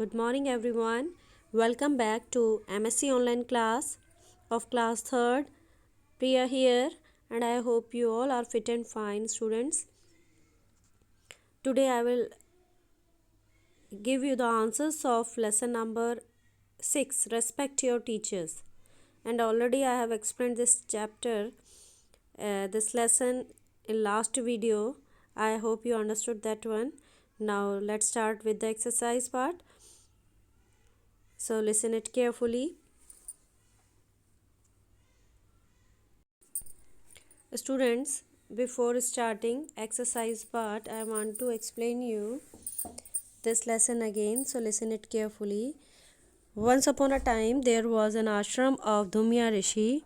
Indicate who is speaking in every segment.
Speaker 1: Good morning, everyone. Welcome back to MSc online class of class 3rd. Priya here, and I hope you all are fit and fine, students. Today, I will give you the answers of lesson number 6, Respect Your Teachers. And already I have explained this chapter, this lesson in last video. I hope you understood that one. Now, let's start with the exercise part. So listen it carefully. Students, before starting exercise part, I want to explain you this lesson again, so listen it carefully. Once upon a time, there was an ashram of Dhumya Rishi.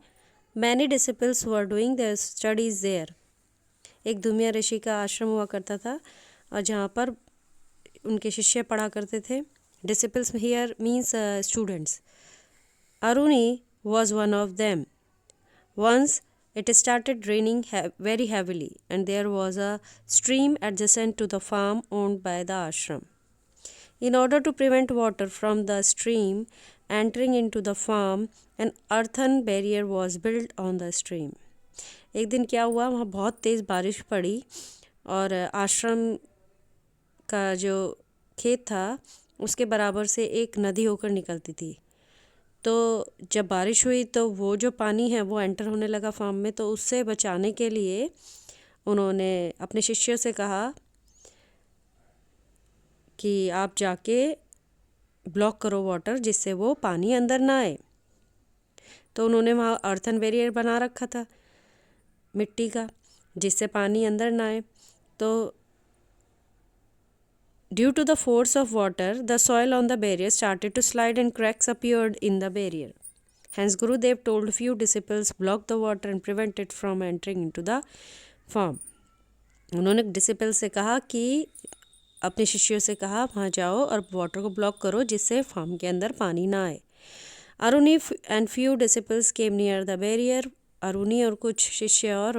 Speaker 1: Many disciples were doing their studies there. एक धुमिया ऋषि का आश्रम हुआ करता था और जहाँ पर उनके शिष्य पढ़ा करते थे. Disciples here means students. Aruni was one of them. Once it started raining very heavily, and there was a stream adjacent to the farm owned by the ashram. In order to prevent water from the stream entering into the farm, an earthen barrier was built on the stream. एक दिन क्या हुआ, वहाँ बहुत तेज़ बारिश पड़ी और आश्रम का जो खेत था उसके बराबर से एक नदी होकर निकलती थी. तो जब बारिश हुई तो वो जो पानी है वो एंटर होने लगा फार्म में, तो उससे बचाने के लिए उन्होंने अपने शिष्यों से कहा कि आप जाके ब्लॉक करो वाटर, जिससे वो पानी अंदर ना आए. तो उन्होंने वहाँ अर्थन बैरियर बना रखा था मिट्टी का, जिससे पानी अंदर ना आए. तो due to the force of water, the soil on the barrier started to slide and cracks appeared in the barrier. Hence, Gurudev told few disciples block the water and prevent it from entering into the farm. उन्होंने disciple से कहा कि अपने शिष्यों से कहा वहाँ जाओ और वाटर को ब्लॉक करो, जिससे फार्म के अंदर पानी ना आए. Aruni and few disciples came near the barrier. Aruni और कुछ शिष्य और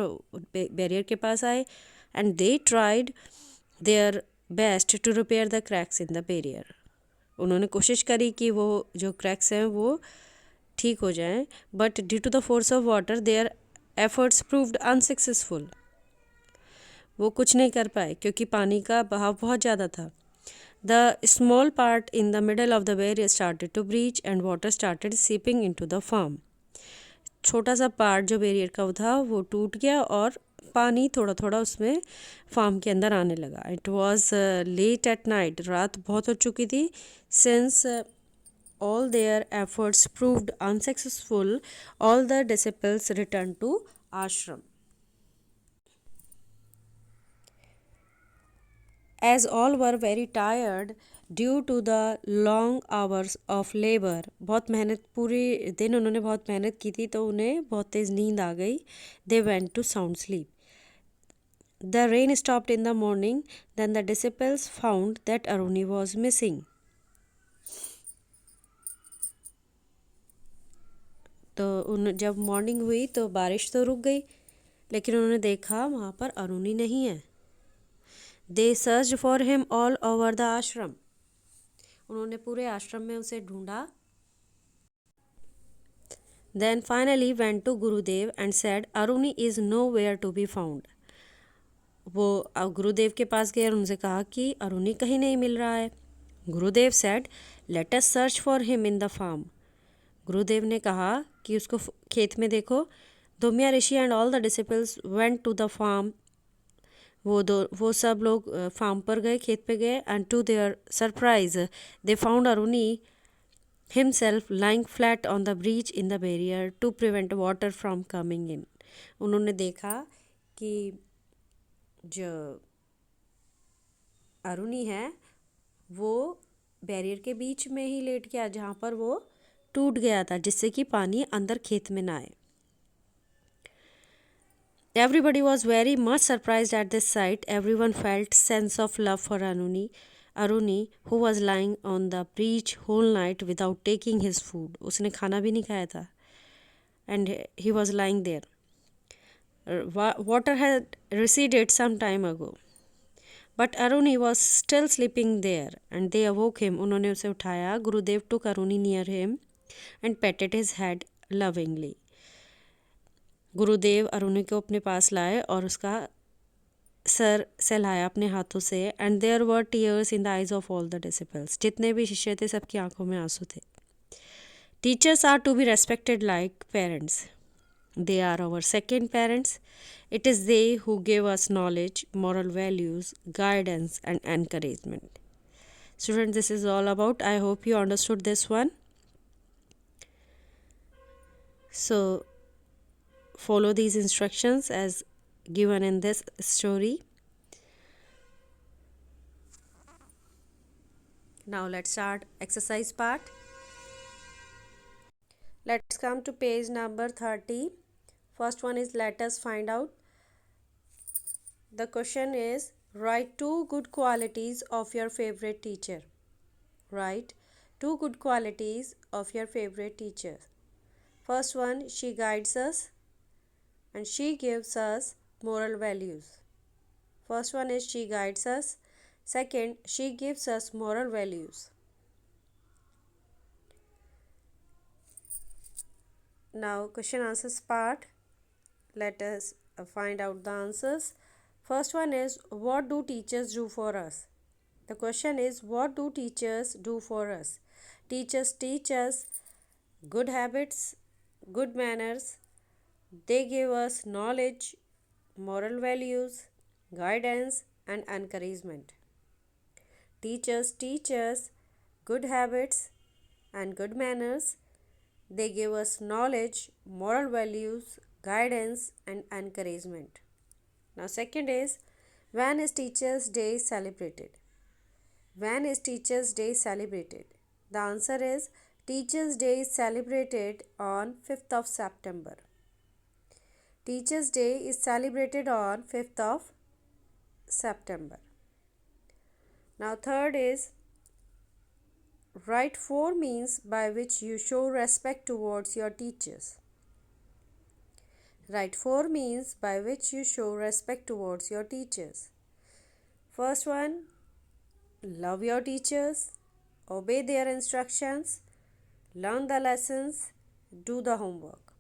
Speaker 1: बैरियर के पास आए and they tried their best to repair the cracks in the barrier. उन्होंने कोशिश करी कि वो जो क्रैक्स हैं वो ठीक हो जाएं, but due to the force of water their efforts proved unsuccessful. वो कुछ नहीं कर पाए क्योंकि पानी का बहाव बहुत ज़्यादा था. The small part in the middle of the barrier started to breach and water started seeping into the farm. छोटा सा पार्ट जो बैरियर का था वो टूट गया और पानी थोड़ा थोड़ा उसमें फार्म के अंदर आने लगा. It was late at night. रात बहुत हो चुकी थी. Since all their efforts proved unsuccessful, all the disciples returned to ashram. As all were very tired due to the long hours of labor, बहुत मेहनत, पूरे दिन उन्होंने बहुत मेहनत की थी तो उन्हें बहुत तेज़ नींद आ गई. They went to sound sleep. The rain stopped in the morning. Then the disciples found that Aruni was missing. तो जब मॉर्निंग हुई तो बारिश तो रुक गई, लेकिन उन्होंने देखा वहाँ पर अरुणी नहीं है. They search for him all over the ashram. उन्होंने पूरे आश्रम में उसे ढूंढा. Then finally went to Gurudev and said Aruni is nowhere to be found. वो गुरुदेव के पास गए और उनसे कहा कि अरुणी कहीं नहीं मिल रहा है. Gurudev said let us search for him in the farm. Gurudev ने कहा कि उसको खेत में देखो. Dhaumya Rishi and all the disciples went to the farm. वो सब लोग फार्म पर गए, खेत पे गए. And to their surprise they found Aruni himself lying flat on the breach in the barrier to prevent water from coming in. उन्होंने देखा कि जो अरुणी है वो बैरियर के बीच में ही लेट गया, जहाँ पर वो टूट गया था, जिससे कि पानी अंदर खेत में ना आए. Everybody was very much surprised at this sight. Everyone felt sense of love for Aruni, who was lying on the breach whole night without taking his food. उसने खाना भी नहीं खाया था. And he was lying there. Water had receded some time ago. But Aruni was still sleeping there, and they awoke him. उन्होंने उसे उठाया. Gurudev took Aruni near him and petted his head lovingly. गुरुदेव अरुणि को अपने पास लाए और उसका sir सहलाया अपने हाथों से. And there were tears in the eyes of all the disciples. जितने भी शिष्य थे सबकी आंखों में आंसू थे. Teachers are to be respected like parents. They are our second parents. It is they who give us knowledge, moral values, guidance, and encouragement. Students, this is all about. I hope you understood this one. So, follow these instructions as given in this story. Now, let's start exercise part. Let's come to page number 30. First one is let us find out. The question is write 2 good qualities of your favorite teacher. Write 2 good qualities of your favorite teacher. First one, she guides us and she gives us moral values. First one is she guides us. Second, she gives us moral values. Now question answers part. Let us find out the answers. First one is what do teachers do for us? The question is what do teachers do for us? Teachers teach us good habits, good manners. They give us knowledge, moral values, guidance and encouragement. Teachers teach us good habits and good manners. They give us knowledge, moral values, guidance and encouragement. Now second is when is Teachers' Day celebrated? When is Teachers' Day celebrated? The answer is Teachers' Day is celebrated on 5th of September. Teachers' Day is celebrated on 5th of September. Now third is write 4 means by which you show respect towards your teachers. Write 4 means by which you show respect towards your teachers. First one, love your teachers, obey their instructions, learn the lessons, do the homework.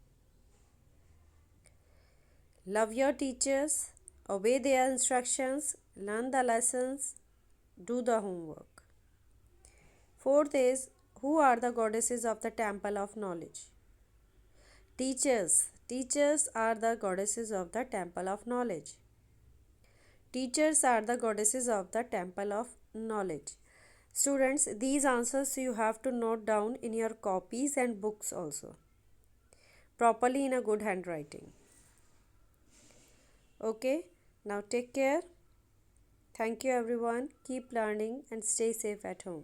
Speaker 1: Love your teachers, obey their instructions, learn the lessons, do the homework. Fourth is who are the goddesses of the temple of knowledge? Teachers. Teachers are the goddesses of the temple of knowledge. Teachers are the goddesses of the temple of knowledge. Students, these answers you have to note down in your copies and books also, properly in a good handwriting. Okay, now take care. Thank you everyone. Keep learning and stay safe at home.